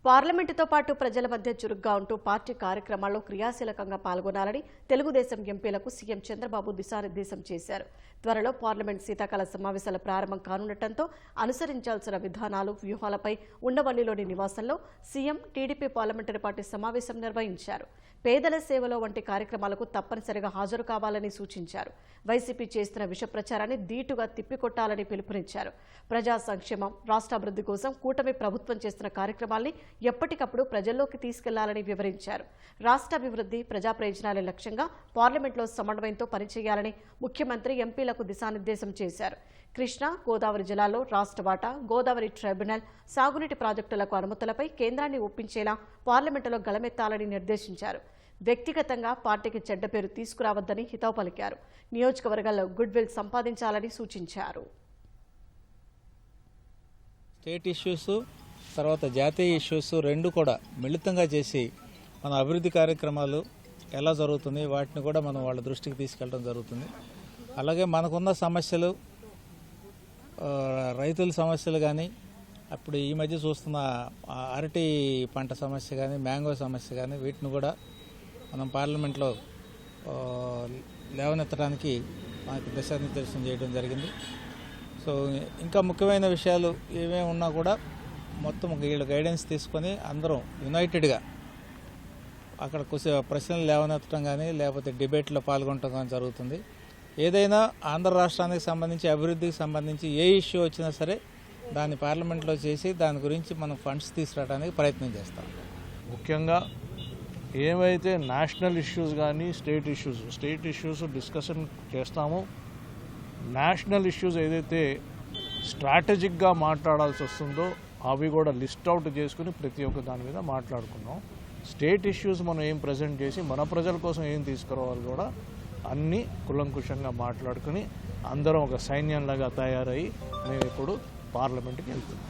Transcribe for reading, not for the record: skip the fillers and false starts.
పార్లమెంటుతో పాటు ప్రజల మధ్య చురుగ్గా ఉంటూ పార్టీ కార్యక్రమాల్లో క్రియాశీలకంగా పాల్గొనాలని తెలుగుదేశం ఎంపీలకు సీఎం చంద్రబాబు దిశానిర్దేశం చేశారు. త్వరలో పార్లమెంట్ శీతాకాల సమావేశాల ప్రారంభం కానుండటంతో అనుసరించాల్సిన విధానాలు, వ్యూహాలపై ఉండవల్లిలోని నివాసంలో సీఎం టీడీపీ పార్లమెంటరీ పార్టీ సమావేశం నిర్వహించారు. పేదల సేవలో వంటి కార్యక్రమాలకు తప్పనిసరిగా హాజరు కావాలని సూచించారు. వైసీపీ చేస్తున్న విష ప్రచారాన్ని ధీటుగా తిప్పికొట్టాలని పిలుపునిచ్చారు. ప్రజా సంక్షేమం, రాష్ట్రాభివృద్ధి కోసం కూటమి ప్రభుత్వం చేస్తున్న కార్యక్రమాల్ని ఎప్పటికప్పుడు ప్రజల్లోకి తీసుకెళ్లాలని వివరించారు. రాష్ట్రాభివృద్ధి, ప్రజా ప్రయోజనాల లక్ష్యంగా పార్లమెంట్లో సమన్వయంతో పనిచేయాలని ముఖ్యమంత్రి ఎంపీలకు దిశానిర్దేశం చేశారు. కృష్ణా, గోదావరి జిల్లాల్లో రాష్ట్ర వాటా, గోదావరి ట్రైబ్యునల్, సాగునీటి ప్రాజెక్టులకు అనుమతులపై కేంద్రాన్ని ఒప్పించేలా పార్లమెంటులో గళమెత్తాలని నిర్దేశించారు. వ్యక్తిగతంగా పార్టీకి చెడ్డ పేరు తీసుకురావద్దని హితవు పలికారు. నియోజకవర్గాల్లో గుడ్ విల్ సంపాదించాలని సూచించారు. స్టేట్ ఇష్యూస్ తర్వాత జాతీయ ఇష్యూస్ రెండు కూడా మిళితంగా చేసి మన అభివృద్ధి కార్యక్రమాలు ఎలా జరుగుతుంది వాటిని కూడా మనం వాళ్ళ దృష్టికి తీసుకెళ్ళడం జరుగుతుంది. అలాగే మనకున్న సమస్యలు, రైతుల సమస్యలు కానీ, అప్పుడు ఈ మధ్య చూస్తున్న అరటి పంట సమస్య కానీ, మ్యాంగో సమస్య కానీ, వీటిని కూడా మనం పార్లమెంట్లో లేవనెత్తడానికి మనకు దిశానిర్దేశం చేయడం జరిగింది. సో ఇంకా ముఖ్యమైన విషయాలు ఏమేమి ఉన్నా కూడా మొత్తం వీళ్ళ గైడెన్స్ తీసుకొని అందరం యునైటెడ్గా అక్కడ ప్రశ్నలు లేవనెత్తడం కానీ లేకపోతే డిబేట్లో పాల్గొనడం కానీ జరుగుతుంది. ఏదైనా ఆంధ్ర రాష్ట్రానికి సంబంధించి, అభివృద్ధికి సంబంధించి ఏ ఇష్యూ వచ్చినా సరే దాన్ని పార్లమెంట్లో చేసి దాని గురించి మనం ఫండ్స్ తీసుకురావడానికి ప్రయత్నం చేస్తాం. ముఖ్యంగా ఏవైతే నేషనల్ ఇష్యూస్ కానీ స్టేట్ ఇష్యూస్ డిస్కషన్ చేస్తామో, నేషనల్ ఇష్యూస్ ఏదైతే స్ట్రాటజిక్గా మాట్లాడాల్సి వస్తుందో అవి కూడా లిస్ట్ అవుట్ చేసుకుని ప్రతి ఒక్క దాని మీద మాట్లాడుకున్నాం. స్టేట్ ఇష్యూస్ మనం ఏం ప్రజెంట్ చేసి మన ప్రజల కోసం ఏం తీసుకురావాలి కూడా అన్నీ కులంకుషంగా మాట్లాడుకుని అందరం ఒక సైన్యంలాగా తయారయ్యి మేము ఇప్పుడు పార్లమెంట్కి వెళ్తున్నాం.